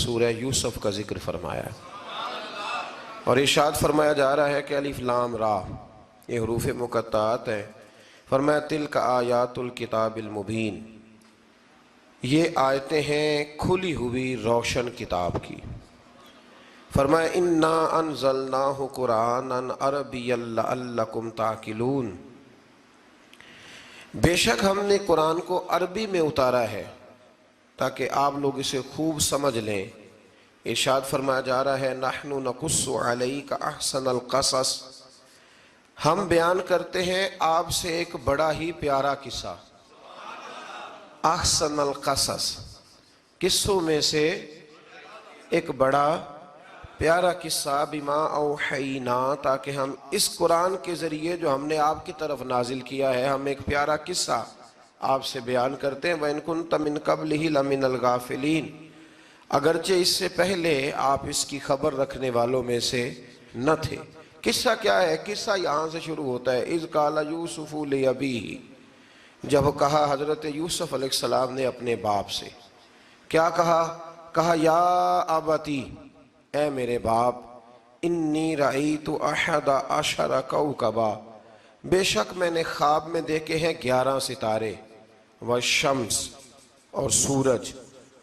سورہ یوسف کا ذکر فرمایا ہے، اور ارشاد فرمایا جا رہا ہے کہ الف لام را یہ حروف مقطعات ہیں۔ فرمایا تلک آیات الکتاب المبین، یہ آیتیں ہیں کھلی ہوئی روشن کتاب کی۔ فرمایا انا انزلناہ قرآنا عربیا لعلکم تعقلون، بے شک ہم نے قرآن کو عربی میں اتارا ہے تاکہ آپ لوگ اسے خوب سمجھ لیں۔ ارشاد فرمایا جا رہا ہے نحن نقص علیک احسن القصص، ہم بیان کرتے ہیں آپ سے ایک بڑا ہی پیارا قصہ۔ احسن القصص، قصوں میں سے ایک بڑا پیارا قصہ، بما اوحینا، تاکہ ہم اس قرآن کے ذریعے جو ہم نے آپ کی طرف نازل کیا ہے، ہم ایک پیارا قصہ آپ سے بیان کرتے ہیں۔ وَإِن كُنتَ مِن قَبْلِهِ لَمِنَ الْغَافِلِينَ، اگرچہ اس سے پہلے آپ اس کی خبر رکھنے والوں میں سے نہ تھے۔ قصہ کیا ہے؟ قصہ یہاں سے شروع ہوتا ہے اِذْ قَالَ يُوسُفُ لِأَبِيهِ، جب کہا حضرت یوسف علیہ السلام نے اپنے باپ سے، کیا کہا یا ابتی، اے میرے باپ، انی رأیت احد عشر کوکبا، بے شک میں نے خواب میں دیکھے ہیں 11 ستارے، والشمس اور سورج،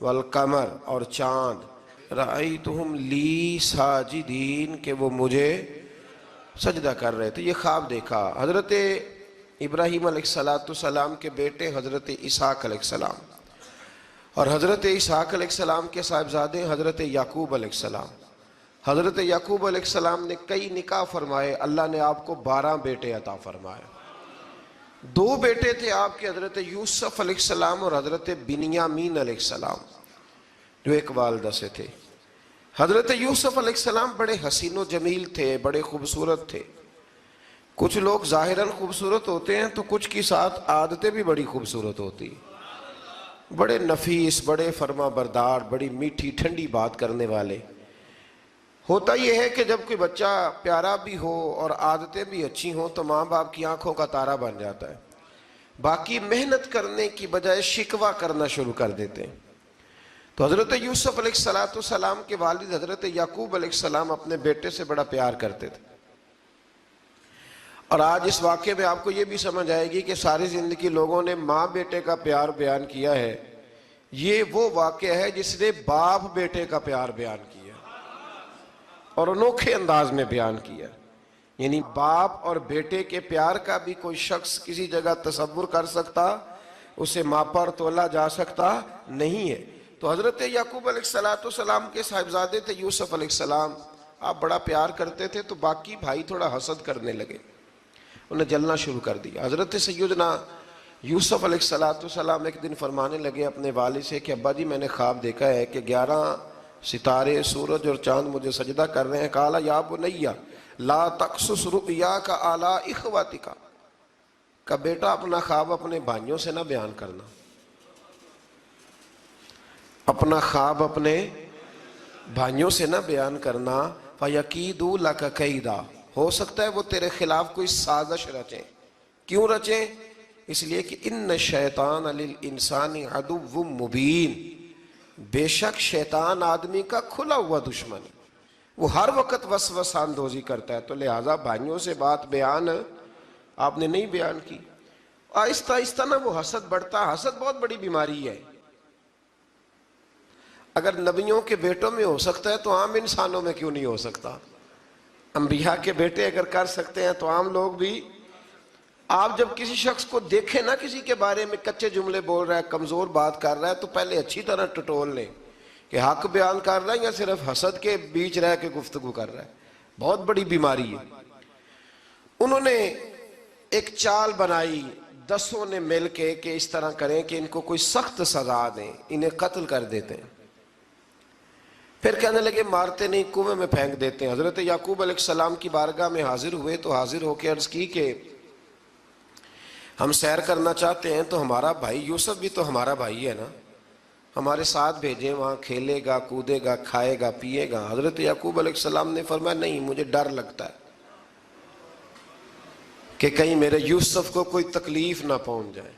والقمر اور چاند، رأیتہم لی ساجدین، کہ وہ مجھے سجدہ کر رہے تھے۔ یہ خواب دیکھا حضرت ابراہیم علیہ السلام کے بیٹے حضرت اسحاق علیہ السلام، اور حضرت اسحاق علیہ السلام کے صاحبزادے حضرت یعقوب علیہ السلام۔ حضرت یعقوب علیہ السلام نے کئی نکاح فرمائے، اللہ نے آپ کو 12 بیٹے عطا فرمائے۔ 2 بیٹے تھے آپ کے، حضرت یوسف علیہ السلام اور حضرت بنیامین علیہ السلام، جو ایک والدہ سے تھے۔ حضرت یوسف علیہ السلام بڑے حسین و جمیل تھے، بڑے خوبصورت تھے۔ کچھ لوگ ظاہراً خوبصورت ہوتے ہیں تو کچھ کی ساتھ عادتیں بھی بڑی خوبصورت ہوتی ہیں، بڑے نفیس، بڑے فرما بردار، بڑی میٹھی ٹھنڈی بات کرنے والے۔ ہوتا یہ ہے کہ جب کوئی بچہ پیارا بھی ہو اور عادتیں بھی اچھی ہوں تو ماں باپ کی آنکھوں کا تارا بن جاتا ہے، باقی محنت کرنے کی بجائے شکوہ کرنا شروع کر دیتے ہیں۔ تو حضرت یوسف علیہ السلام کے والد حضرت یعقوب علیہ السلام اپنے بیٹے سے بڑا پیار کرتے تھے۔ اور آج اس واقعے میں آپ کو یہ بھی سمجھ آئے گی کہ ساری زندگی لوگوں نے ماں بیٹے کا پیار بیان کیا ہے، یہ وہ واقعہ ہے جس نے باپ بیٹے کا پیار بیان کیا اور انوکھے انداز میں بیان کیا۔ یعنی باپ اور بیٹے کے پیار کا بھی کوئی شخص کسی جگہ تصور کر سکتا، اسے ماپا اور تولا جا سکتا نہیں ہے۔ تو حضرت یعقوب علیہ السلام کے صاحبزادے تھے یوسف علیہ السلام، آپ بڑا پیار کرتے تھے، تو باقی بھائی تھوڑا حسد کرنے لگے، انہیں جلنا شروع کر دیا۔ حضرت سیدنا یوسف علیہ السلام ایک دن فرمانے لگے اپنے والد سے کہ ابا جی میں نے خواب دیکھا ہے کہ 11 ستارے، سورج اور چاند مجھے سجدہ کر رہے ہیں۔ قال یا بنی لا تقصص رؤیاک علی اخوتک، کہ بیٹا اپنا خواب اپنے بھائیوں سے نہ بیان کرنا، اپنا خواب اپنے بھائیوں سے نہ بیان کرنا، فَيَكِيدُوا لَكَ كَيْدًا، ہو سکتا ہے وہ تیرے خلاف کوئی سازش رچیں۔ کیوں رچیں؟ اس لیے کہ ان الشیطان للانسان عدو مبین، بے شک شیطان آدمی کا کھلا ہوا دشمن ہے، وہ ہر وقت وسوسہ اندوزی کرتا ہے۔ تو لہٰذا بھائیوں سے بات بیان آپ نے نہیں بیان کی۔ آہستہ آہستہ نا وہ حسد بڑھتا، حسد بہت بڑی بیماری ہے۔ اگر نبیوں کے بیٹوں میں ہو سکتا ہے تو عام انسانوں میں کیوں نہیں ہو سکتا؟ انبیاء کے بیٹے اگر کر سکتے ہیں تو عام لوگ بھی۔ آپ جب کسی شخص کو دیکھیں نا کسی کے بارے میں کچے جملے بول رہا ہے، کمزور بات کر رہا ہے، تو پہلے اچھی طرح ٹٹول لیں کہ حق بیان کر رہا ہے یا صرف حسد کے بیچ رہ کے گفتگو کر رہا ہے۔ بہت بڑی بیماری ہے۔ انہوں نے ایک چال بنائی 10 نے مل کے کہ اس طرح کریں کہ ان کو کوئی سخت سزا دیں، انہیں قتل کر دیتے ہیں۔ پھر کہنے لگے مارتے نہیں، کنویں میں پھینک دیتے ہیں۔ حضرت یعقوب علیہ السلام کی بارگاہ میں حاضر ہوئے تو حاضر ہو کے عرض کی کہ ہم سیر کرنا چاہتے ہیں، تو ہمارا بھائی یوسف بھی تو ہمارا بھائی ہے نا، ہمارے ساتھ بھیجیں، وہاں کھیلے گا، کودے گا، کھائے گا، پیے گا۔ حضرت یعقوب علیہ السلام نے فرمایا نہیں، مجھے ڈر لگتا ہے کہ کہیں میرے یوسف کو کوئی تکلیف نہ پہنچ جائے۔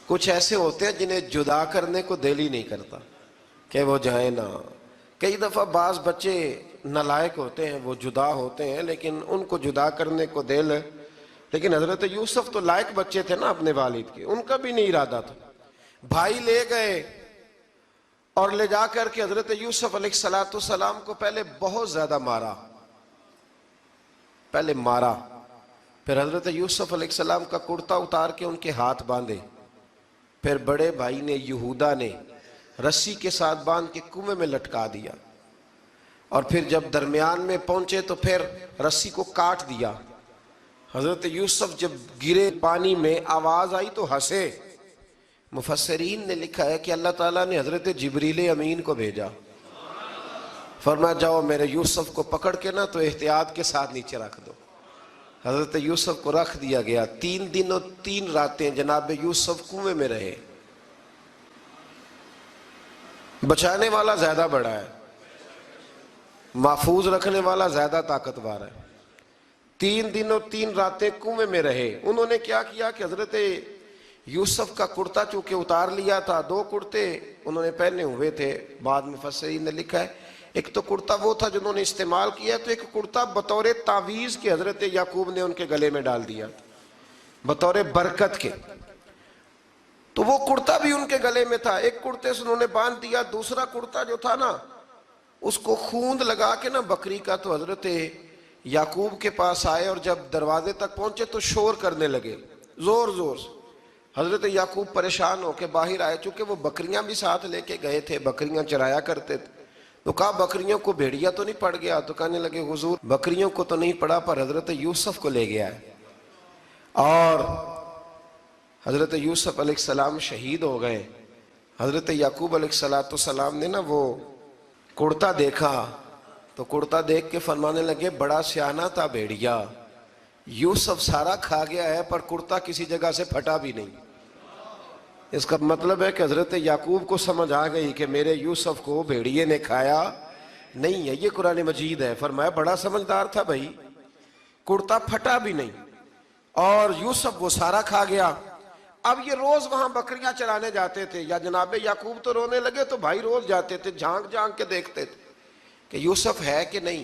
کچھ ایسے ہوتے ہیں جنہیں جدا کرنے کو دل ہی نہیں کرتا، کہ وہ جائیں نہ۔ کئی دفعہ بعض بچے نالائق ہوتے ہیں، وہ جدا ہوتے ہیں، لیکن ان کو جدا کرنے کو دل، لیکن حضرت یوسف تو لائق بچے تھے نا اپنے والد کے، ان کا بھی نہیں ارادہ تھا۔ بھائی لے گئے اور لے جا کر کے حضرت یوسف علیہ السلام کو پہلے بہت زیادہ مارا، پھر حضرت یوسف علیہ السلام کا کرتا اتار کے ان کے ہاتھ باندھے، پھر بڑے بھائی نے یہودا نے رسی کے ساتھ باندھ کے کنویں میں لٹکا دیا، اور پھر جب درمیان میں پہنچے تو پھر رسی کو کاٹ دیا۔ حضرت یوسف جب گرے پانی میں آواز آئی تو ہنسے۔ مفسرین نے لکھا ہے کہ اللہ تعالیٰ نے حضرت جبریل امین کو بھیجا، فرمایا جاؤ میرے یوسف کو پکڑ کے نا تو احتیاط کے ساتھ نیچے رکھ دو۔ حضرت یوسف کو رکھ دیا گیا۔ 3 دن اور 3 راتیں جناب یوسف کنویں میں رہے۔ بچانے والا زیادہ بڑا ہے، محفوظ رکھنے والا زیادہ طاقتور ہے۔ 3 دن اور 3 راتیں کنویں میں رہے۔ انہوں نے کیا کیا کہ حضرت یوسف کا کرتا چونکہ اتار لیا تھا، 2 کرتے انہوں نے پہنے ہوئے تھے، بعد مفسرین نے لکھا ہے ایک تو کرتا وہ تھا جنہوں نے استعمال کیا، تو ایک کرتا بطور تعویذ کے حضرت یعقوب نے ان کے گلے میں ڈال دیا بطور برکت کے، تو وہ کرتا بھی ان کے گلے میں تھا۔ ایک کرتے سے انہوں نے باندھ دیا، دوسرا کرتا جو تھا نا اس کو خوند لگا کے نا بکری کا، تو حضرت یعقوب کے پاس آئے اور جب دروازے تک پہنچے تو شور کرنے لگے زور زور سے۔ حضرت یعقوب پریشان ہو کے باہر آئے، چونکہ وہ بکریاں بھی ساتھ لے کے گئے تھے، بکریاں چرایا کرتے تھے، تو کہا بکریوں کو بھیڑیا تو نہیں پڑ گیا؟ تو کہنے لگے حضور بکریوں کو تو نہیں پڑا پر حضرت یوسف کو لے گیا ہے۔ اور حضرت یوسف علیہ السلام شہید ہو گئے۔ حضرت یعقوب علیہ السلام نے نا وہ کرتا دیکھا تو کرتا دیکھ کے فرمانے لگے بڑا سیانہ تھا بھیڑیا، یوسف سارا کھا گیا ہے پر کرتا کسی جگہ سے پھٹا بھی نہیں۔ اس کا مطلب ہے کہ حضرت یعقوب کو سمجھ آ گئی کہ میرے یوسف کو بھیڑیے نے کھایا نہیں ہے۔ یہ قرآن مجید ہے۔ فرمایا بڑا سمجھدار تھا بھائی، کرتا پھٹا بھی نہیں اور یوسف وہ سارا کھا گیا۔ اب یہ روز وہاں بکریاں چرانے جاتے تھے، یا جناب یعقوب تو رونے لگے تو بھائی روز جاتے تھے، جھانک جھانک کے دیکھتے تھے کہ یوسف ہے کہ نہیں۔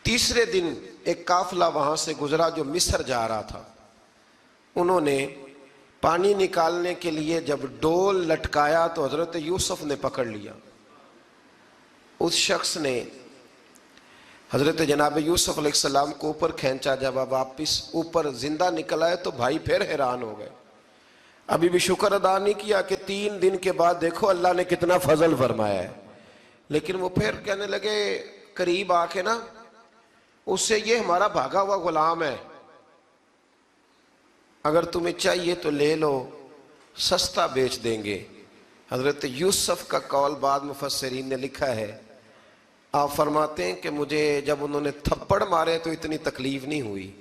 تیسرے دن ایک قافلہ وہاں سے گزرا جو مصر جا رہا تھا، انہوں نے پانی نکالنے کے لیے جب ڈول لٹکایا تو حضرت یوسف نے پکڑ لیا۔ اس شخص نے حضرت جناب یوسف علیہ السلام کو اوپر کھینچا، جب آپ واپس اوپر زندہ نکل آئے تو بھائی پھر حیران ہو گئے، ابھی بھی شکر ادا نہیں کیا کہ 3 دن کے بعد دیکھو اللہ نے کتنا فضل فرمایا ہے۔ لیکن وہ پھر کہنے لگے قریب آ کے نا اس سے، یہ ہمارا بھاگا ہوا غلام ہے، اگر تمہیں چاہیے تو لے لو، سستا بیچ دیں گے۔ حضرت یوسف کا قول بعد مفسرین نے لکھا ہے، آپ فرماتے ہیں کہ مجھے جب انہوں نے تھپڑ مارے تو اتنی تکلیف نہیں ہوئی،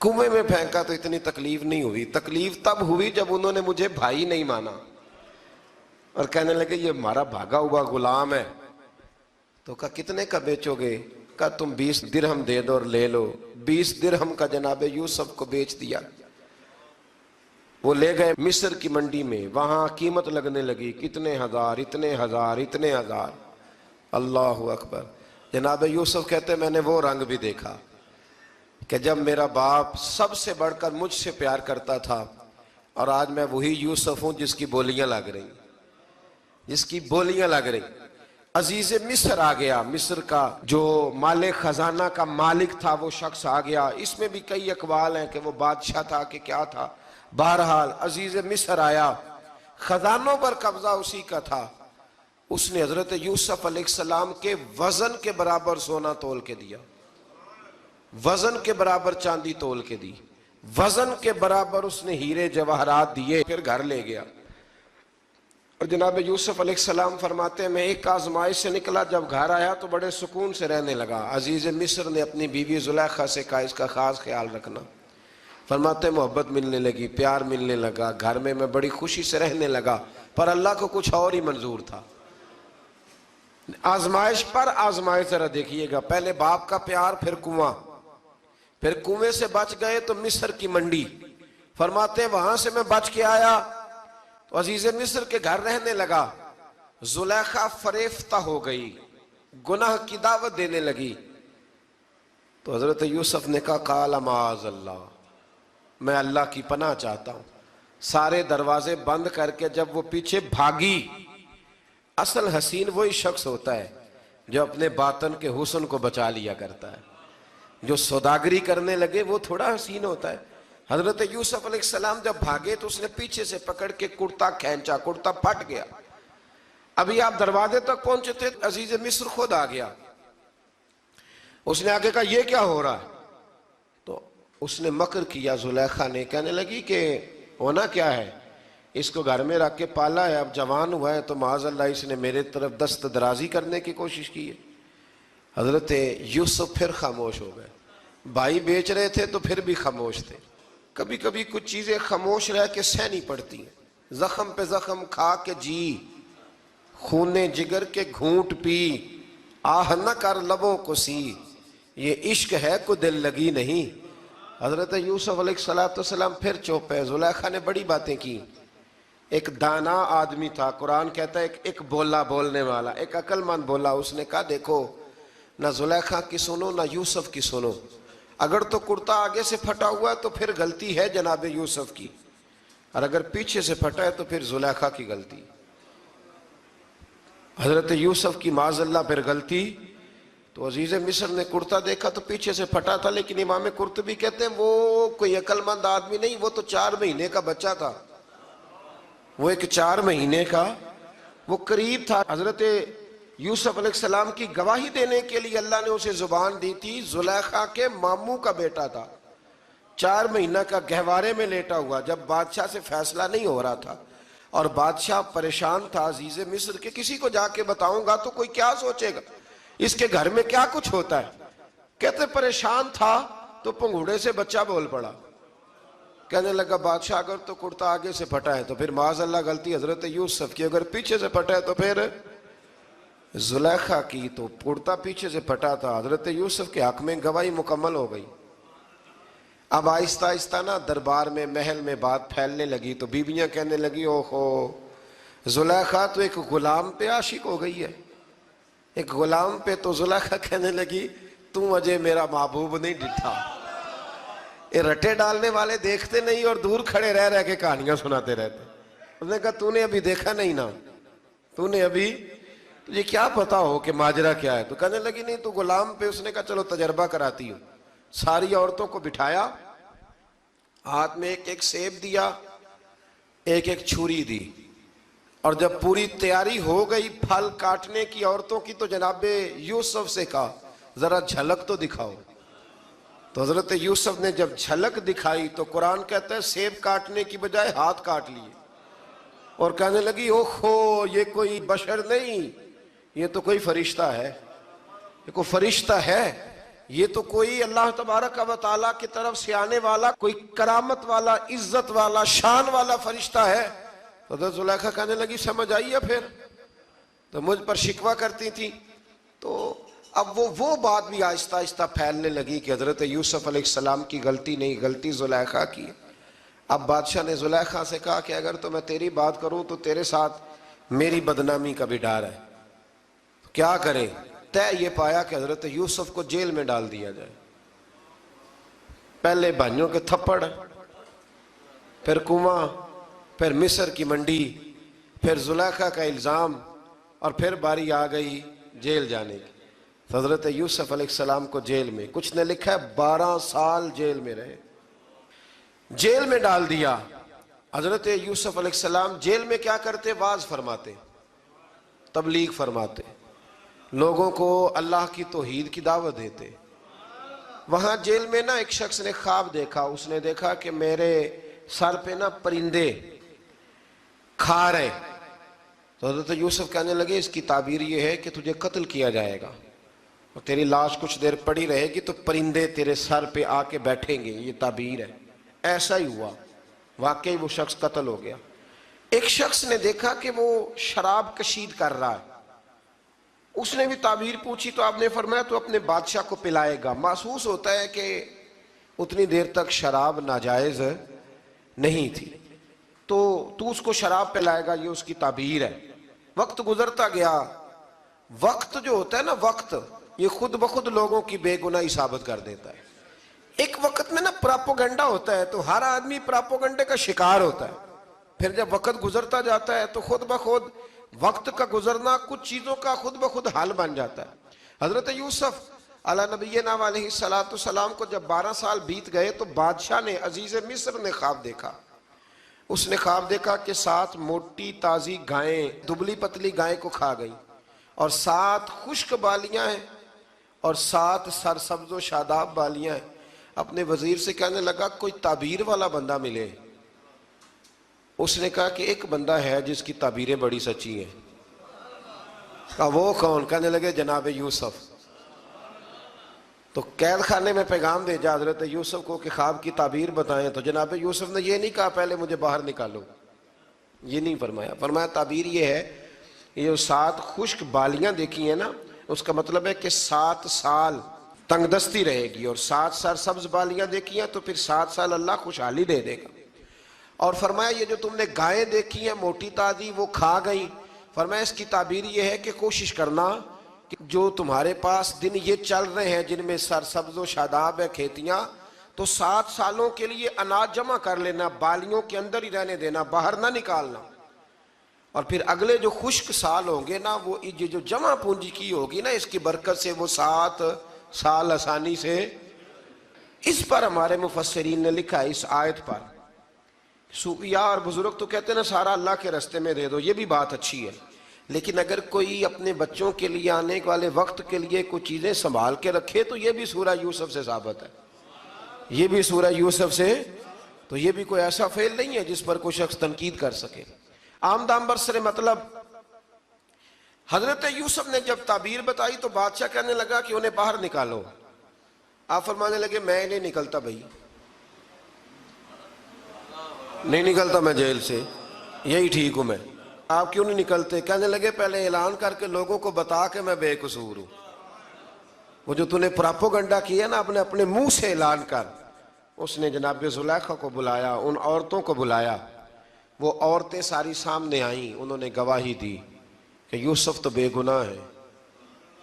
کنویں میں پھینکا تو اتنی تکلیف نہیں ہوئی، تکلیف تب ہوئی جب انہوں نے مجھے بھائی نہیں مانا اور کہنے لگے یہ ہمارا بھاگا ہوا غلام ہے۔ تو کہا کتنے کا بیچو گے؟ کہا تم 20 درہم دے دو اور لے لو۔ 20 درہم کا جناب یوسف کو بیچ دیا۔ وہ لے گئے مصر کی منڈی میں، وہاں قیمت لگنے لگی، کتنے ہزار، اتنے ہزار، اتنے ہزار۔ اللہ اکبر۔ جناب یوسف کہتے میں نے وہ رنگ بھی دیکھا کہ جب میرا باپ سب سے بڑھ کر مجھ سے پیار کرتا تھا، اور آج میں وہی یوسف ہوں جس کی بولیاں لگ رہی، جس کی بولیاں لگ رہی۔ عزیز مصر آ گیا، مصر کا جو مال خزانہ کا مالک تھا وہ شخص آ گیا۔ اس میں بھی کئی اقوال ہیں کہ وہ بادشاہ تھا کہ کیا تھا، بہرحال عزیز مصر آیا، خزانوں پر قبضہ اسی کا تھا۔ اس نے حضرت یوسف علیہ السلام کے وزن کے برابر سونا تول کے دیا، وزن کے برابر چاندی تول کے دی، وزن کے برابر اس نے ہیرے جواہرات دیے، پھر گھر لے گیا۔ اور جناب یوسف علیہ السلام فرماتے ہیں میں ایک آزمائش سے نکلا، جب گھر آیا تو بڑے سکون سے رہنے لگا۔ عزیز مصر نے اپنی بیوی زلیخا سے کہا اس کا خاص خیال رکھنا۔ فرماتے ہیں محبت ملنے لگی، پیار ملنے لگا، گھر میں بڑی خوشی سے رہنے لگا، پر اللہ کو کچھ اور ہی منظور تھا۔ آزمائش پر آزمائش ذرا دیکھیے گا، پہلے باپ کا پیار، پھر کنواں، پھر کنویں سے بچ گئے تو مصر کی منڈی۔ فرماتے ہیں وہاں سے میں بچ کے آیا تو عزیز مصر کے گھر رہنے لگا، زلیخا فریفتہ ہو گئی، گناہ کی دعوت دینے لگی، تو حضرت یوسف نے کہا قال معاذ اللہ، میں اللہ کی پناہ چاہتا ہوں۔ سارے دروازے بند کر کے جب وہ پیچھے بھاگی، اصل حسین وہی شخص ہوتا ہے جو اپنے باطن کے حسن کو بچا لیا کرتا ہے۔ جو سوداگری کرنے لگے وہ تھوڑا حسین ہوتا ہے۔ حضرت یوسف علیہ السلام جب بھاگے تو اس نے پیچھے سے پکڑ کے کرتا کھینچا، کرتا پھٹ گیا۔ ابھی آپ دروازے تک پہنچے تھے، عزیز مصر خود آ گیا۔ اس نے آگے کہا یہ کیا ہو رہا ہے؟ تو اس نے مکر کیا، زلیخا نے، کہنے لگی کہ ہونا کیا ہے، اس کو گھر میں رکھ کے پالا ہے، اب جوان ہوا ہے تو معاذ اللہ اس نے میرے طرف دست درازی کرنے کی کوشش کی ہے۔ حضرت یوسف پھر خاموش ہو گئے۔ بھائی بیچ رہے تھے تو پھر بھی خاموش تھے۔ کبھی کبھی کچھ چیزیں خاموش رہ کے سہنی پڑتی ہیں۔ زخم پہ زخم کھا کے جی، خون جگر کے گھونٹ پی، آہ نہ کر لبوں کو سی، یہ عشق ہے کو دل لگی نہیں۔ حضرت یوسف علیہ السلام پھر چپ ہے۔ زلیخا نے بڑی باتیں کی۔ ایک دانا آدمی تھا، قرآن کہتا ہے ایک بولا بولنے والا، ایک عقل مند بولا۔ اس نے کہا دیکھو، نہ زلیخا کی سنو نہ یوسف کی سنو، اگر تو کرتا آگے سے پھٹا ہوا ہے تو پھر غلطی ہے جناب یوسف کی، اور اگر پیچھے سے پھٹا ہے تو پھر زلیخا کی غلطی۔ حضرت یوسف کی معاذ اللہ پھر غلطی۔ تو عزیز مصر نے کرتا دیکھا تو پیچھے سے پھٹا تھا، لیکن امام قرطبی کہتے ہیں وہ کوئی عقل مند آدمی نہیں، وہ تو 4 مہینے کا بچہ تھا، وہ ایک 4 مہینے کا وہ قریب تھا۔ حضرت یوسف علیہ السلام کی گواہی دینے کے لیے اللہ نے اسے زبان دی تھی۔ زلیخا کے ماموں کا بیٹا تھا، 4 مہینہ کا گہوارے میں لیٹا ہوا، جب بادشاہ سے فیصلہ نہیں ہو رہا تھا اور بادشاہ پریشان تھا عزیز مصر کے کسی کو جا کے بتاؤں گا تو کوئی کیا سوچے گا، اس کے گھر میں کیا کچھ ہوتا ہے۔ کہتے پریشان تھا تو پنگوڑے سے بچہ بول پڑا، کہنے لگا بادشاہ اگر تو کرتا آگے سے پھٹا ہے تو پھر معاذ اللہ غلطی حضرت یوسف کی، اگر پیچھے سے پھٹا ہے تو پھر زلیخا کی۔ تو کرتا پیچھے سے پھٹا تھا، حضرت یوسف کے حق میں گواہی مکمل ہو گئی۔ اب آہستہ آہستہ نا دربار میں محل میں بات پھیلنے لگی، تو بیویاں کہنے لگی اوہو زلیخا تو ایک غلام پہ عاشق ہو گئی ہے، ایک غلام پہ۔ تو زلیخا کہنے لگی تم اجے میرا محبوب نہیں ڈٹھا۔ یہ رٹے ڈالنے والے دیکھتے نہیں اور دور کھڑے رہ رہ کے کہانیاں سناتے رہتے۔ اس نے کہا تو نے ابھی دیکھا نہیں نا، تو نے ابھی، تجھے کیا پتا ہو کہ ماجرا کیا ہے؟ تو کہنے لگی نہیں تو غلام پہ۔ اس نے کہا چلو تجربہ کراتی ہوں۔ ساری عورتوں کو بٹھایا، ہاتھ میں ایک ایک سیب دیا، ایک ایک چھری دی، اور جب پوری تیاری ہو گئی پھل کاٹنے کی عورتوں کی، تو جناب یوسف سے کہا ذرا جھلک تو دکھاؤ۔ تو حضرت یوسف نے جب جھلک دکھائی تو قرآن کہتا ہے سیب کاٹنے کی بجائے ہاتھ کاٹ لیے، اور کہنے لگی اوہو یہ کوئی بشر نہیں، یہ تو کوئی فرشتہ ہے، یہ کوئی فرشتہ ہے، یہ تو کوئی اللہ تبارک و تعالیٰ کی طرف سے آنے والا کوئی کرامت والا، عزت والا، شان والا فرشتہ ہے۔ حضرت زلیخا کہنے لگی سمجھ آئی ہے پھر، تو مجھ پر شکوہ کرتی تھی۔ تو اب وہ بات بھی آہستہ آہستہ پھیلنے لگی کہ حضرت یوسف علیہ السلام کی غلطی نہیں، غلطی زلیخا کی۔ اب بادشاہ نے زلیخا سے کہا کہ اگر تو میں تیری بات کروں تو تیرے ساتھ میری بدنامی کا بھی ڈر ہے، کیا کریں؟ طے یہ پایا کہ حضرت یوسف کو جیل میں ڈال دیا جائے۔ پہلے بھائیوں کے تھپڑ، پھر کنواں، پھر مصر کی منڈی، پھر زلیخا کا الزام، اور پھر باری آ گئی جیل جانے کی۔ حضرت یوسف علیہ السلام کو جیل میں، کچھ نے لکھا ہے 12 سال جیل میں رہے، جیل میں ڈال دیا۔ حضرت یوسف علیہ السلام جیل میں کیا کرتے؟ واعظ فرماتے، تبلیغ فرماتے، لوگوں کو اللہ کی توحید کی دعوت دیتے۔ وہاں جیل میں نا ایک شخص نے خواب دیکھا، اس نے دیکھا کہ میرے سر پہ نا پرندے کھا رہے۔ تو حضرت یوسف کہنے لگے اس کی تعبیر یہ ہے کہ تجھے قتل کیا جائے گا، اور تیری لاش کچھ دیر پڑی رہے گی تو پرندے تیرے سر پہ آ کے بیٹھیں گے، یہ تعبیر ہے۔ ایسا ہی ہوا، واقعی وہ شخص قتل ہو گیا۔ ایک شخص نے دیکھا کہ وہ شراب کشید کر رہا ہے، اس نے بھی تعبیر پوچھی تو آپ نے فرمایا تو اپنے بادشاہ کو پلائے گا۔ محسوس ہوتا ہے کہ اتنی دیر تک شراب ناجائز نہیں تھی، تو اس کو شراب پلائے گا، یہ اس کی تعبیر ہے۔ وقت گزرتا گیا. وقت جو ہوتا ہے نا، وقت یہ خود بخود لوگوں کی بے گناہی ثابت کر دیتا ہے. ایک وقت میں نا پراپوگنڈا ہوتا ہے تو ہر آدمی پراپوگنڈے کا شکار ہوتا ہے. پھر جب وقت گزرتا جاتا ہے تو خود بخود وقت کا گزرنا کچھ چیزوں کا خود بخود حل بن جاتا ہے. حضرت یوسف علی نبینا علیہ السلام کو جب 12 سال بیت گئے تو بادشاہ نے، عزیز مصر نے خواب دیکھا. اس نے خواب دیکھا کہ 7 موٹی تازی گائیں دبلی پتلی گائیں کو کھا گئی، اور 7 خشک بالیاں ہیں اور 7 سرسبز و شاداب بالیاں ہیں. اپنے وزیر سے کہنے لگا کوئی تعبیر والا بندہ ملے. اس نے کہا کہ ایک بندہ ہے جس کی تعبیریں بڑی سچی ہیں. کہا وہ کون؟ کہنے لگے جناب یوسف. تو قید خانے میں پیغام بھیجا حضرت یوسف کو کہ خواب کی تعبیر بتائیں. تو جناب یوسف نے یہ نہیں کہا پہلے مجھے باہر نکالو، یہ نہیں فرمایا. فرمایا تعبیر یہ ہے، یہ جو 7 خشک بالیاں دیکھی ہیں نا، اس کا مطلب ہے کہ 7 سال تنگ دستی رہے گی، اور 7 سرسبز بالیاں دیکھی ہیں تو پھر 7 سال اللہ خوشحالی دے دے گا. اور فرمایا یہ جو تم نے گائیں دیکھی ہیں موٹی تازی وہ کھا گئی، فرمایا اس کی تعبیر یہ ہے کہ کوشش کرنا کہ جو تمہارے پاس دن یہ چل رہے ہیں جن میں سرسبز و شاداب ہے کھیتیاں، تو 7 سالوں کے لیے اناج جمع کر لینا، بالیوں کے اندر ہی رہنے دینا، باہر نہ نکالنا. اور پھر اگلے جو خشک سال ہوں گے نا، وہ یہ جو جمع پونجی کی ہوگی نا، اس کی برکت سے وہ 7 سال آسانی سے. اس پر ہمارے مفسرین نے لکھا ہے، اس آیت پر صوفیاء اور بزرگ تو کہتے ہیں نا سارا اللہ کے راستے میں دے دو، یہ بھی بات اچھی ہے، لیکن اگر کوئی اپنے بچوں کے لیے آنے والے وقت کے لیے کوئی چیزیں سنبھال کے رکھے تو یہ بھی سورہ یوسف سے ثابت ہے. یہ بھی سورہ یوسف سے، تو یہ بھی کوئی ایسا فعل نہیں ہے جس پر کوئی شخص تنقید کر سکے. آمدام برسر مطلب حضرت یوسف نے جب تعبیر بتائی تو بادشاہ کہنے لگا کہ انہیں باہر نکالو. آپ فرمانے لگے میں نہیں نکلتا بھائی، نہیں نکلتا میں جیل سے، یہی ٹھیک ہوں میں. آپ کیوں نہیں نکلتے؟ کہنے لگے پہلے اعلان کر کے لوگوں کو بتا کہ میں بے قصور ہوں. وہ جو تُو نے پراپوگنڈا کیا نا اپنے منہ سے اعلان کر. اس نے جناب زلیخا کو بلایا، ان عورتوں کو بلایا، وہ عورتیں ساری سامنے آئیں، انہوں نے گواہی دی کہ یوسف تو بے گناہ ہے.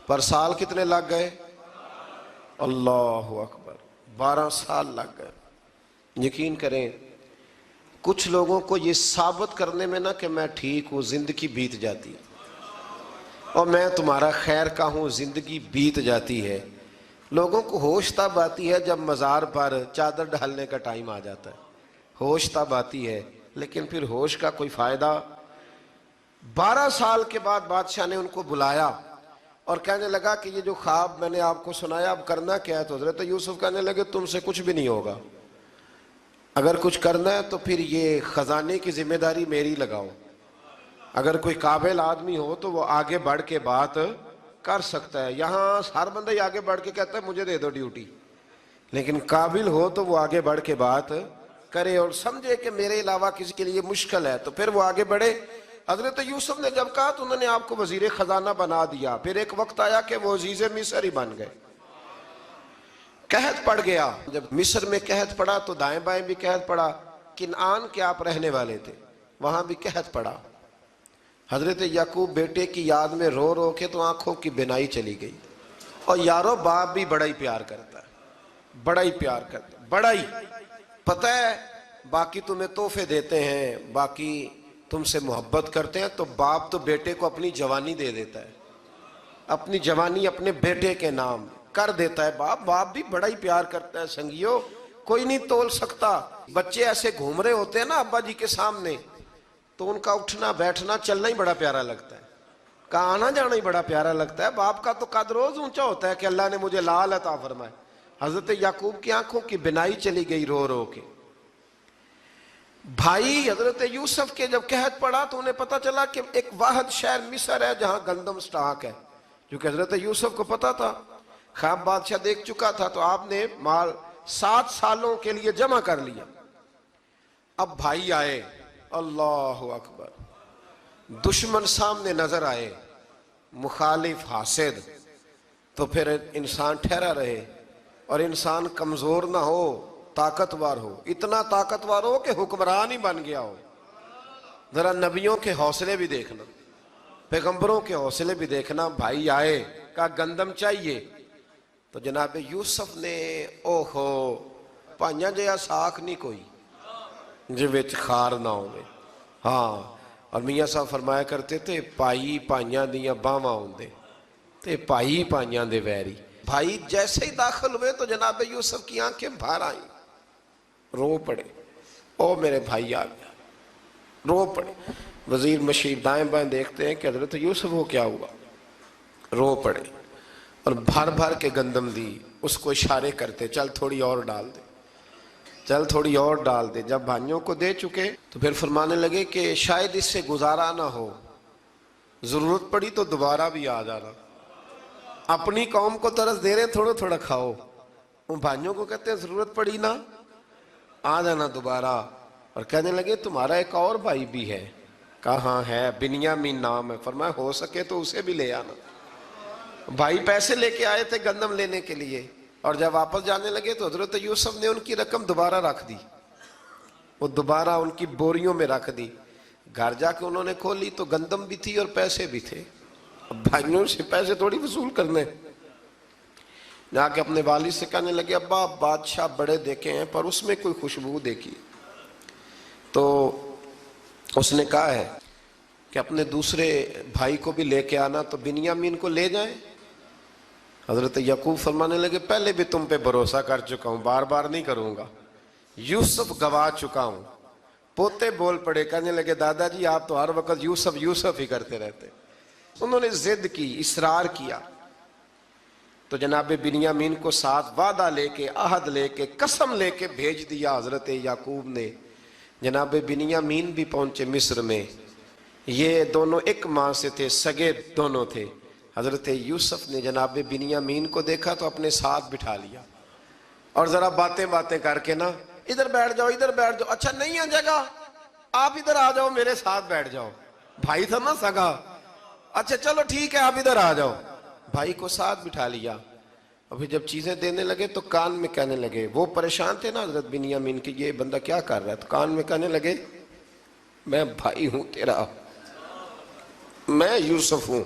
پر سال کتنے لگ گئے؟ اللہ اکبر، 12 سال لگ گئے. یقین کریں کچھ لوگوں کو یہ ثابت کرنے میں نا کہ میں ٹھیک ہوں زندگی بیت جاتی ہے، اور میں تمہارا خیر کا ہوں زندگی بیت جاتی ہے. لوگوں کو ہوش تب آتی ہے جب مزار پر چادر ڈالنے کا ٹائم آ جاتا ہے، ہوش تب آتی ہے، لیکن پھر ہوش کا کوئی فائدہ. 12 سال کے بعد بادشاہ نے ان کو بلایا اور کہنے لگا کہ یہ جو خواب میں نے آپ کو سنایا اب کرنا کیا ہے؟ تو حضرت یوسف کہنے لگے تم سے کچھ بھی نہیں ہوگا، اگر کچھ کرنا ہے تو پھر یہ خزانے کی ذمہ داری میری لگاؤ. اگر کوئی قابل آدمی ہو تو وہ آگے بڑھ کے بات کر سکتا ہے. یہاں ہر بندہ ہی آگے بڑھ کے کہتا ہے مجھے دے دو ڈیوٹی، لیکن قابل ہو تو وہ آگے بڑھ کے بات کرے اور سمجھے کہ میرے علاوہ کسی کے لیے مشکل ہے تو پھر وہ آگے بڑھے. حضرت یوسف نے جب کہا تو انہوں نے آپ کو وزیر خزانہ بنا دیا. پھر ایک وقت آیا کہ وہ عزیز مصر ہی بن گئے. قحط پڑ گیا، جب مصر میں قحط پڑا تو دائیں بائیں بھی قحط پڑا. کنعان کے آپ رہنے والے تھے، وہاں بھی قحط پڑا. حضرت یعقوب بیٹے کی یاد میں رو رو کے تو آنکھوں کی بینائی چلی گئی. اور یارو باپ بھی بڑا ہی پیار کرتا ہے، بڑا ہی پیار کرتا ہے، بڑا ہی. پتہ ہے باقی تمہیں تحفے دیتے ہیں، باقی تم سے محبت کرتے ہیں، تو باپ تو بیٹے کو اپنی جوانی دے دیتا ہے، اپنی جوانی اپنے بیٹے کے نام کر دیتا ہے. باپ بھی بڑا ہی پیار کرتا ہے. سنگیو کوئی نہیں تول سکتا. بچے ایسے گھوم رہے ہوتے ہیں نا ابا جی کے سامنے تو ان کا اٹھنا بیٹھنا چلنا ہی بڑا پیارا لگتا ہے، کا آنا جانا ہی بڑا پیارا لگتا ہے. باپ کا تو قد روز اونچا ہوتا ہے کہ اللہ نے مجھے لال عطا فرمائے. حضرت یعقوب کی آنکھوں کی بینائی چلی گئی رو رو کے. بھائی حضرت یوسف کے جب قحط پڑا تو انہیں پتا چلا کہ ایک واحد شہر مصر ہے جہاں گندم سٹاک ہے، کیونکہ حضرت یوسف کو پتا تھا، خواب بادشاہ دیکھ چکا تھا. تو آپ نے مال 7 سالوں کے لیے جمع کر لیا. اب بھائی آئے، اللہ اکبر، دشمن سامنے نظر آئے، مخالف حاسد، تو پھر انسان ٹھہرا رہے اور انسان کمزور نہ ہو، طاقتور ہو. اتنا طاقتور ہو کہ حکمران ہی بن گیا ہو. ذرا نبیوں کے حوصلے بھی دیکھنا. پیغمبروں کے حوصلے بھی دیکھنا. بھائی آئے کہا گندم چاہیے تو جناب یوسف نے اوہو پائیاں جیا ساکھ نہیں کوئی جی وچ خار نہ ہوئے. ہاں اور میاں صاحب فرمایا کرتے تھے پائی پائیاں دیاں باواں ہوندے تے پائی پائیاں دے ویری. بھائی جیسے ہی داخل ہوئے تو جناب یوسف کی آنکھیں بھر آئیں, رو پڑے. او میرے بھائی آ گیا, رو پڑے. وزیر مشیر دائیں بائیں دیکھتے ہیں کہ حضرت یوسف کو کیا ہوا, رو پڑے اور بھر بھر کے گندم دی. اس کو اشارے کرتے چل تھوڑی اور ڈال دے, چل تھوڑی اور ڈال دے. جب بھائیوں کو دے چکے تو پھر فرمانے لگے کہ شاید اس سے گزارا نہ ہو, ضرورت پڑی تو دوبارہ بھی آ جانا. اپنی قوم کو ترس دے رہے ہیں تھوڑا تھوڑا کھاؤ, ان بھائیوں کو کہتے ہیں ضرورت پڑی نا آ جانا دوبارہ. اور کہنے لگے تمہارا ایک اور بھائی بھی ہے. کہا ہاں ہے, بنیامین نام ہے. فرمایا ہو سکے تو اسے بھی لے آنا. بھائی پیسے لے کے آئے تھے گندم لینے کے لیے, اور جب واپس جانے لگے تو حضرت یوسف نے ان کی رقم دوبارہ رکھ دی, وہ دوبارہ ان کی بوریوں میں رکھ دی. گھر جا کے انہوں نے کھولی تو گندم بھی تھی اور پیسے بھی تھے. اب بھائیوں سے پیسے تھوڑی وصول کرنے, جا کے اپنے والد سے کہنے لگے ابا بادشاہ بڑے دیکھے ہیں پر اس میں کوئی خوشبو دیکھی. تو اس نے کہا ہے کہ اپنے دوسرے بھائی کو بھی لے کے آنا, تو بنیامین کو لے جائیں. حضرت یعقوب فرمانے لگے پہلے بھی تم پہ بھروسہ کر چکا ہوں, بار بار نہیں کروں گا. یوسف گوا چکا ہوں. پوتے بول پڑے, کہنے لگے دادا جی آپ تو ہر وقت یوسف یوسف ہی کرتے رہتے. انہوں نے ضد کی, اصرار کیا, تو جناب بنیامین کو ساتھ وعدہ لے کے, عہد لے کے, قسم لے کے بھیج دیا حضرت یعقوب نے. جناب بنیامین بھی پہنچے مصر میں. یہ دونوں ایک ماں سے تھے, سگے دونوں تھے. حضرت یوسف نے جناب بنیامین کو دیکھا تو اپنے ساتھ بٹھا لیا, اور ذرا باتیں باتیں کر کے نا ادھر بیٹھ جاؤ ادھر بیٹھ جاؤ, اچھا نہیں ہے جگہ آپ ادھر آ جاؤ میرے ساتھ بیٹھ جاؤ. بھائی تھا نا سگا, اچھا چلو ٹھیک ہے آپ ادھر آ جاؤ. بھائی کو ساتھ بٹھا لیا. ابھی جب چیزیں دینے لگے تو کان میں کہنے لگے, وہ پریشان تھے نا حضرت بنیامین کہ یہ بندہ کیا کر رہا ہے, تو کان میں کہنے لگے میں بھائی ہوں تیرا, میں یوسف ہوں.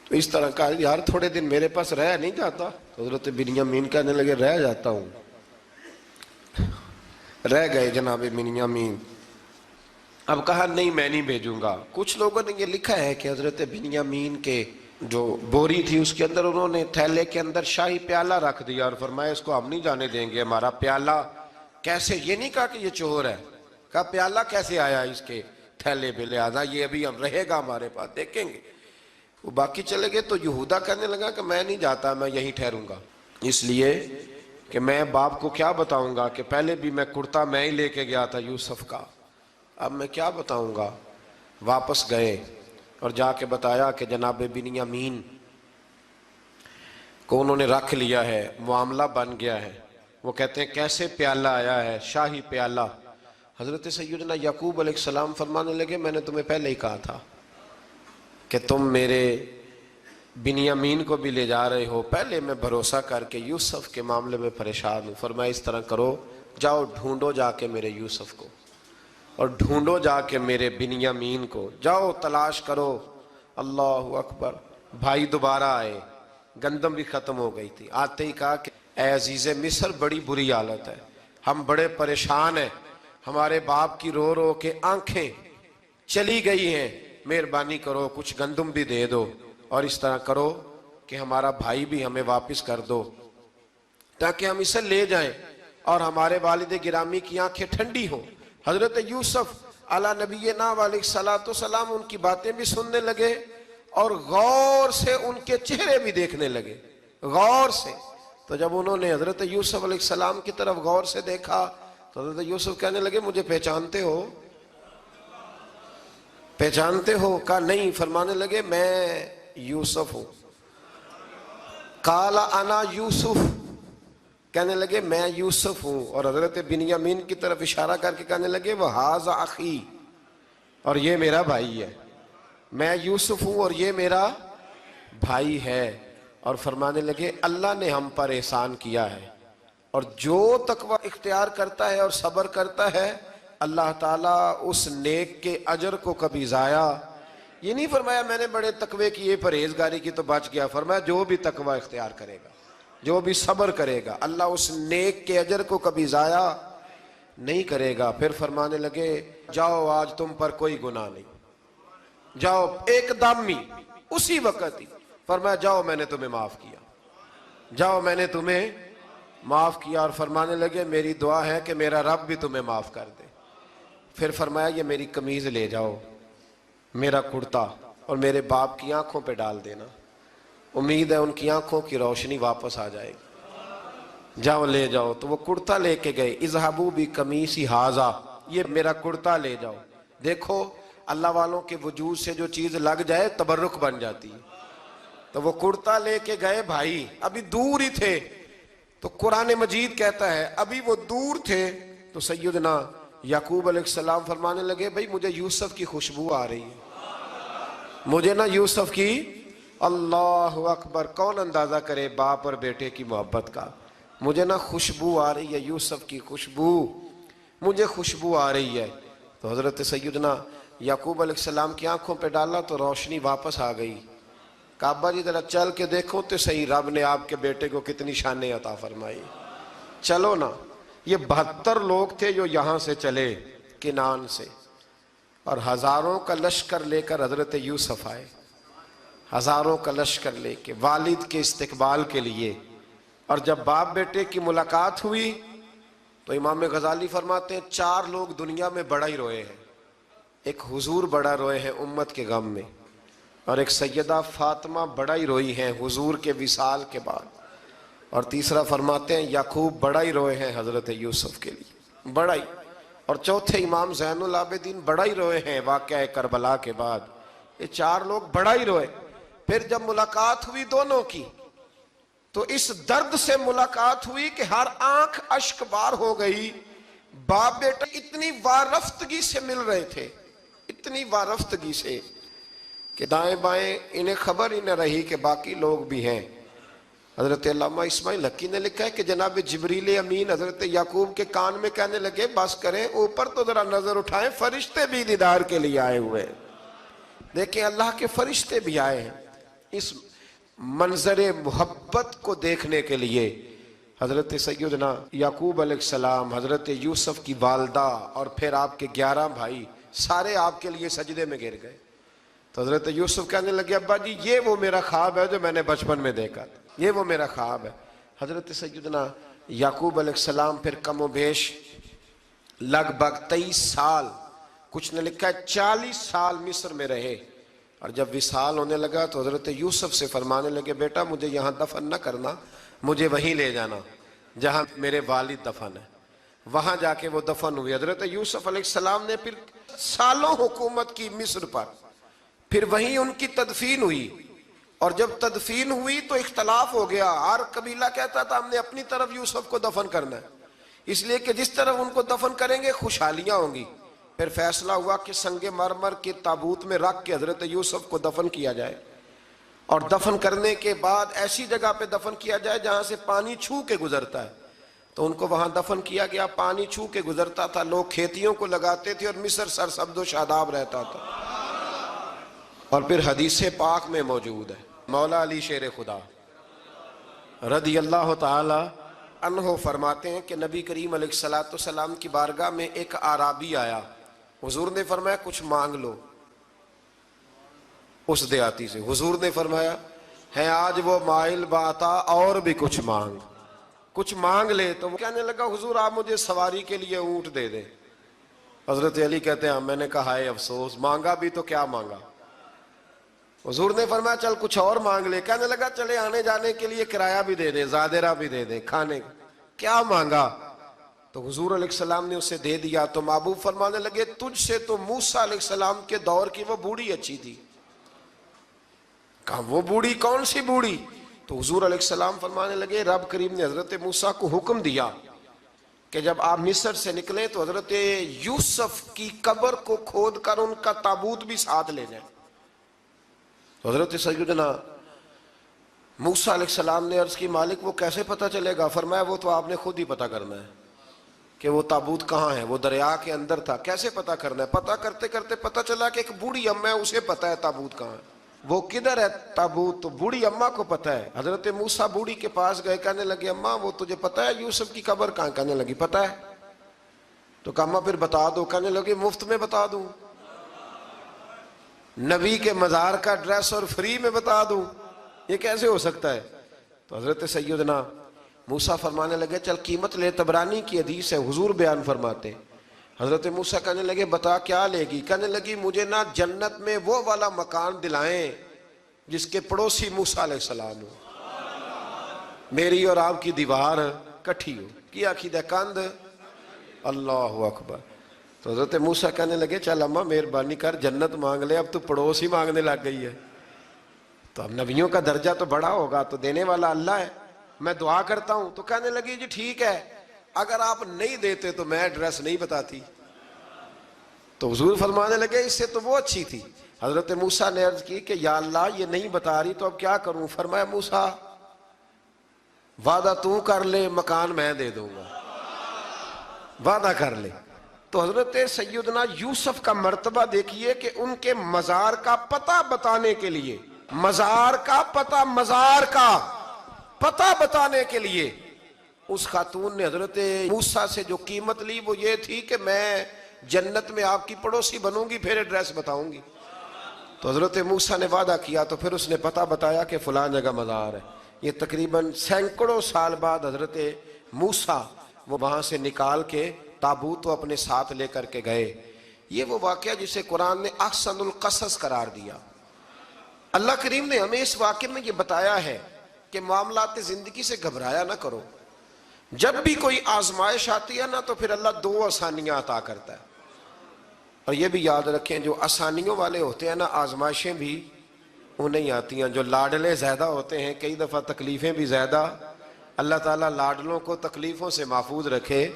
تو اس طرح کہا یار تھوڑے دن میرے پاس رہ نہیں جاتا. تو حضرت بنیامین کہنے لگے رہ جاتا ہوں. رہ گئے جناب بنیامین. اب کہا نہیں میں نہیں بھیجوں گا. کچھ لوگوں نے یہ لکھا ہے کہ حضرت بنیامین کے جو بوری تھی اس کے اندر انہوں نے تھیلے کے اندر شاہی پیالہ رکھ دیا اور فرمایا اس کو ہم نہیں جانے دیں گے, ہمارا پیالہ کیسے, یہ نہیں کہا کہ یہ چور ہے, کہا پیالہ کیسے آیا اس کے تھیلے پہ, لہذا یہ ابھی ہم رہے گا ہمارے پاس دیکھیں گے. وہ باقی چلے گئے تو یہودا کہنے لگا کہ میں نہیں جاتا, میں یہیں ٹھہروں گا, اس لیے کہ میں باپ کو کیا بتاؤں گا کہ پہلے بھی میں کرتا میں ہی لے کے گیا تھا یوسف کا, اب میں کیا بتاؤں گا. واپس گئے اور جا کے بتایا کہ جناب بنیامین کو انہوں نے رکھ لیا ہے, معاملہ بن گیا ہے. وہ کہتے ہیں کیسے پیالہ آیا ہے, شاہی پیالہ. حضرت سیدنا یعقوب علیہ السلام فرمانے لگے میں نے تمہیں پہلے ہی کہا تھا کہ تم میرے بنیامین کو بھی لے جا رہے ہو, پہلے میں بھروسہ کر کے یوسف کے معاملے میں پریشان ہوں. فرمایا اس طرح کرو, جاؤ ڈھونڈو جا کے میرے یوسف کو, اور ڈھونڈو جا کے میرے بنیامین کو, جاؤ تلاش کرو. اللہ اکبر. بھائی دوبارہ آئے, گندم بھی ختم ہو گئی تھی. آتے ہی کہا کہ اے عزیز مصر بڑی بری حالت ہے, ہم بڑے پریشان ہیں, ہمارے باپ کی رو رو کے آنکھیں چلی گئی ہیں, مہربانی کرو کچھ گندم بھی دے دو, اور اس طرح کرو کہ ہمارا بھائی بھی ہمیں واپس کر دو تاکہ ہم اسے لے جائیں اور ہمارے والد گرامی کی آنکھیں ٹھنڈی ہوں. حضرت یوسف علی نبینا علیہ السلام ان کی باتیں بھی سننے لگے اور غور سے ان کے چہرے بھی دیکھنے لگے, غور سے. تو جب انہوں نے حضرت یوسف علیہ السلام کی طرف غور سے دیکھا تو حضرت یوسف کہنے لگے مجھے پہچانتے ہو, پہچانتے ہو؟ کہا نہیں. فرمانے لگے میں یوسف ہوں. قال انا یوسف, کہنے لگے میں یوسف ہوں. اور حضرت بنیامین کی طرف اشارہ کر کے کہنے لگے وَهَذَا أَخِي, اور یہ میرا بھائی ہے. میں یوسف ہوں اور یہ میرا بھائی ہے. اور فرمانے لگے اللہ نے ہم پر احسان کیا ہے, اور جو تقوی اختیار کرتا ہے اور صبر کرتا ہے اللہ تعالیٰ اس نیک کے اجر کو کبھی ضائع یہ نہیں فرمایا میں نے بڑے تقوی کیے پرہیزگاری کی تو بچ گیا، فرمایا جو بھی تقوی اختیار کرے گا، جو بھی صبر کرے گا، اللہ اس نیک کے اجر کو کبھی ضائع نہیں کرے گا۔ پھر فرمانے لگے جاؤ آج تم پر کوئی گناہ نہیں، جاؤ ایک دم ہی اسی وقت ہی فرمایا جاؤ میں نے تمہیں معاف کیا، جاؤ میں نے تمہیں معاف کیا۔ اور فرمانے لگے میری دعا ہے کہ میرا رب بھی تمہیں معاف کر دے۔ پھر فرمایا یہ میری قمیض لے جاؤ، میرا کرتا، اور میرے باپ کی آنکھوں پہ ڈال دینا، امید ہے ان کی آنکھوں کی روشنی واپس آ جائے گی، جاؤ لے جاؤ۔ تو وہ کرتا لے کے گئے، اذهبوا بقمیصی ھذا، یہ میرا کرتا لے جاؤ۔ دیکھو اللہ والوں کے وجود سے جو چیز لگ جائے تبرک بن جاتی ہے۔ تو وہ کرتا لے کے گئے، بھائی ابھی دور ہی تھے، تو قرآن مجید کہتا ہے ابھی وہ دور تھے تو سیدنا یعقوب علیہ السلام فرمانے لگے بھئی مجھے یوسف کی خوشبو آ رہی ہے، مجھے نا یوسف کی، اللہ اکبر، کون اندازہ کرے باپ اور بیٹے کی محبت کا، مجھے نا خوشبو آ رہی ہے، یوسف کی خوشبو، مجھے خوشبو آ رہی ہے۔ تو حضرت سیدنا یعقوب علیہ السلام کی آنکھوں پہ ڈالا تو روشنی واپس آ گئی۔ کعبہ جی ذرا چل کے دیکھو تو صحیح رب نے آپ کے بیٹے کو کتنی شانیں عطا فرمائی۔ چلو نا، یہ 72 لوگ تھے جو یہاں سے چلے کنعان سے، اور ہزاروں کا لشکر لے کر حضرت یوسف آئے، ہزاروں کا لشکر لے کے والد کے استقبال کے لیے۔ اور جب باپ بیٹے کی ملاقات ہوئی تو امام غزالی فرماتے ہیں 4 لوگ دنیا میں بڑا ہی روئے ہیں، ایک حضور بڑا روئے ہیں امت کے غم میں، اور ایک سیدہ فاطمہ بڑا ہی روئی ہیں حضور کے وصال کے بعد، اور تیسرا فرماتے ہیں یعقوب بڑا ہی روئے ہیں حضرت یوسف کے لیے، بڑا ہی، اور چوتھے امام زین العابدین بڑا ہی روئے ہیں واقعہ کربلا کے بعد۔ یہ 4 لوگ بڑا ہی روئے۔ پھر جب ملاقات ہوئی دونوں کی تو اس درد سے ملاقات ہوئی کہ ہر آنکھ اشک بار ہو گئی، باپ بیٹا اتنی وارفتگی سے مل رہے تھے، اتنی وارفتگی سے کہ دائیں بائیں انہیں خبر ہی نہ رہی کہ باقی لوگ بھی ہیں۔ حضرت علامہ اسماعیل حقی نے لکھا ہے کہ جناب جبریل امین حضرت یعقوب کے کان میں کہنے لگے بس کریں، اوپر تو ذرا نظر اٹھائیں، فرشتے بھی دیدار کے لیے آئے ہوئے ہیں۔ دیکھیں اللہ کے فرشتے بھی آئے ہیں اس منظر محبت کو دیکھنے کے لیے۔ حضرت سیدنا یعقوب علیہ السلام، حضرت یوسف کی والدہ، اور پھر آپ کے 11 بھائی سارے آپ کے لیے سجدے میں گر گئے۔ تو حضرت یوسف کہنے لگے ابا جی یہ وہ میرا خواب ہے جو میں نے بچپن میں دیکھا تھا، یہ وہ میرا خواب ہے۔ حضرت سیدنا یعقوب علیہ السلام پھر کم و بیش لگ بھگ 23 سال، کچھ نے لکھا ہے 40 سال مصر میں رہے، اور جب وصال ہونے لگا تو حضرت یوسف سے فرمانے لگے بیٹا مجھے یہاں دفن نہ کرنا، مجھے وہیں لے جانا جہاں میرے والد دفن ہے۔ وہاں جا کے وہ دفن ہوئے۔ حضرت یوسف علیہ السلام نے پھر سالوں حکومت کی مصر پر، پھر وہیں ان کی تدفین ہوئی، اور جب تدفین ہوئی تو اختلاف ہو گیا، ہر قبیلہ کہتا تھا ہم نے اپنی طرف یوسف کو دفن کرنا ہے، اس لیے کہ جس طرف ان کو دفن کریں گے خوشحالیاں ہوں گی۔ پھر فیصلہ ہوا کہ سنگ مرمر کے تابوت میں رکھ کے حضرت یوسف کو دفن کیا جائے، اور دفن کرنے کے بعد ایسی جگہ پہ دفن کیا جائے جہاں سے پانی چھو کے گزرتا ہے۔ تو ان کو وہاں دفن کیا گیا، پانی چھو کے گزرتا تھا، لوگ کھیتیوں کو لگاتے تھے، اور مصر سرسبز و شاداب رہتا تھا۔ اور پھر حدیث پاک میں موجود ہے، مولا علی شیر خدا رضی اللہ تعالی عنہ فرماتے ہیں کہ نبی کریم علیہ السلام کی بارگاہ میں ایک اعرابی آیا، حضور نے فرمایا کچھ مانگ لو اس دیہاتی سے۔ حضور نے فرمایا ہے آج وہ مائل باتا، اور بھی کچھ مانگ لے۔ تو وہ کہنے لگا حضور آپ مجھے سواری کے لیے اونٹ دے دیں۔ حضرت علی کہتے ہیں میں نے کہا ہے افسوس، مانگا بھی تو کیا مانگا۔ حضور نے فرمایا چل کچھ اور مانگ لے۔ کہنے لگا چلے آنے جانے کے لیے کرایہ بھی دے دیں، زادرہ بھی دے دیں، کھانے کیا مانگا۔ تو حضور علیہ السلام نے اسے دے دیا۔ تو محبوب فرمانے لگے تجھ سے تو موسیٰ علیہ السلام کے دور کی وہ بوڑھی اچھی تھی۔ کہا وہ بوڑھی کون سی بوڑھی؟ تو حضور علیہ السلام فرمانے لگے رب کریم نے حضرت موسیٰ کو حکم دیا کہ جب آپ مصر سے نکلیں تو حضرت یوسف کی قبر کو کھود کر ان کا تابوت بھی ساتھ لے جائیں۔ تو حضرت سیدنا موسیٰ علیہ السلام نے عرض کی مالک وہ کیسے پتہ چلے گا؟ فرمایا وہ تو آپ نے خود ہی پتہ کرنا ہے، کہ وہ تابوت کہاں ہے، وہ دریا کے اندر تھا، کیسے پتہ کرنا ہے؟ پتہ کرتے کرتے پتہ چلا کہ ایک بوڑھی اماں ہے، اسے پتہ ہے تابوت کہاں ہے، وہ کدھر ہے تابوت، تو بوڑھی اماں کو پتہ ہے۔ حضرت موسیٰ بوڑھی کے پاس گئے، کہنے لگے اماں وہ تجھے پتہ ہے یوسف کی قبر کہاں؟ کہنے لگی پتہ ہے۔ تو کہا اماں پھر بتا دو، کہنے لگے مفت میں بتا دوں، نبی کے مزار کا ایڈریس اور فری میں بتا دوں، یہ کیسے ہو سکتا ہے؟ تو حضرت سیدنا موسیٰ فرمانے لگے چل قیمت لے، طبرانی کی حدیث ہے، حضور بیان فرماتے۔ حضرت موسیٰ کہنے لگے بتا کیا لے گی؟ کہنے لگی مجھے نہ جنت میں وہ والا مکان دلائیں جس کے پڑوسی موسیٰ علیہ السلام ہو، میری اور آپ کی دیوار کٹھی ہو، کیا عقیدہ کند، اللہ اکبر۔ تو حضرت موسیٰ کہنے لگے چل اماں مہربانی کر جنت مانگ لے، اب تو پڑوس ہی مانگنے لگ گئی ہے، تو اب نبیوں کا درجہ تو بڑا ہوگا، تو دینے والا اللہ ہے، میں دعا کرتا ہوں۔ تو کہنے لگی جی ٹھیک ہے، اگر آپ نہیں دیتے تو میں ایڈریس نہیں بتاتی۔ تو حضور فرمانے لگے اس سے تو وہ اچھی تھی۔ حضرت موسیٰ نے عرض کی کہ یا اللہ یہ نہیں بتا رہی تو اب کیا کروں؟ فرمایا موسیٰ وعدہ تو کر لے، مکان میں دے دوں گا، وعدہ کر لے۔ تو حضرت سیدنا یوسف کا مرتبہ دیکھیے کہ ان کے مزار کا پتہ بتانے کے لیے، مزار کا پتہ، مزار کا پتہ بتانے کے لیے اس خاتون نے حضرت موسیٰ سے جو قیمت لی وہ یہ تھی کہ میں جنت میں آپ کی پڑوسی بنوں گی، پھر ایڈریس بتاؤں گی۔ تو حضرت موسیٰ نے وعدہ کیا، تو پھر اس نے پتہ بتایا کہ فلاں جگہ مزار ہے۔ یہ تقریباً سینکڑوں سال بعد حضرت موسیٰ وہ وہاں سے نکال کے تابوت کو اپنے ساتھ لے کر کے گئے۔ یہ وہ واقعہ جسے قرآن نے احسن القصص قرار دیا۔ اللہ کریم نے ہمیں اس واقعے میں یہ بتایا ہے کہ معاملات زندگی سے گھبرایا نہ کرو، جب بھی کوئی آزمائش آتی ہے نا تو پھر اللہ دو آسانیاں عطا کرتا ہے، اور یہ بھی یاد رکھیں جو آسانیوں والے ہوتے ہیں نا آزمائشیں بھی انہیں آتی ہیں، جو لاڈلے زیادہ ہوتے ہیں کئی دفعہ تکلیفیں بھی زیادہ۔ اللہ تعالیٰ لاڈلوں کو تکلیفوں سے محفوظ رکھے،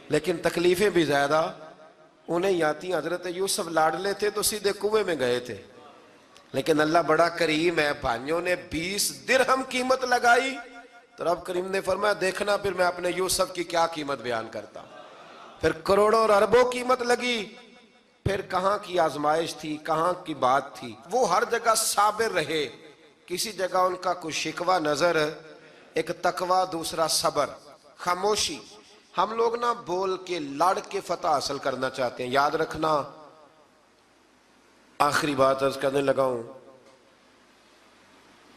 لیکن تکلیفیں بھی زیادہ انہیں آتی ہیں۔ حضرت یوسف لاڈلے تھے تو سیدھے کنویں میں گئے تھے، لیکن اللہ بڑا کریم ہے، بھائیوں نے 20 درہم قیمت لگائی تو رب کریم نے فرمایا دیکھنا پھر میں اپنے یوسف کی کیا قیمت بیان کرتا ہوں۔ پھر کروڑوں اور اربوں قیمت لگی، پھر کہاں کی آزمائش تھی، کہاں کی بات تھی، وہ ہر جگہ صابر رہے، کسی جگہ ان کا کوئی شکوہ نظر، ایک تقوی، دوسرا صبر، خاموشی۔ ہم لوگ نہ بول کے لڑ کے فتح حاصل کرنا چاہتے ہیں، یاد رکھنا۔ آخری بات عرض کرنے لگا ہوں،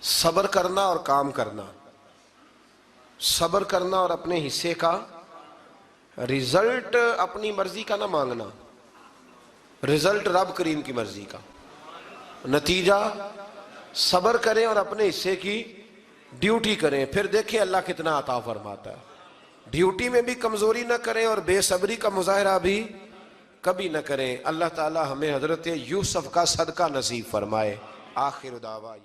صبر کرنا اور کام کرنا، صبر کرنا اور اپنے حصے کا رزلٹ اپنی مرضی کا نہ مانگنا، رزلٹ رب کریم کی مرضی کا، نتیجہ صبر کریں اور اپنے حصے کی ڈیوٹی کریں، پھر دیکھیں اللہ کتنا عطا فرماتا ہے۔ ڈیوٹی میں بھی کمزوری نہ کریں اور بے صبری کا مظاہرہ بھی کبھی نہ کریں۔ اللہ تعالی ہمیں حضرت یوسف کا صدقہ نصیب فرمائے۔ آخر دعویٰ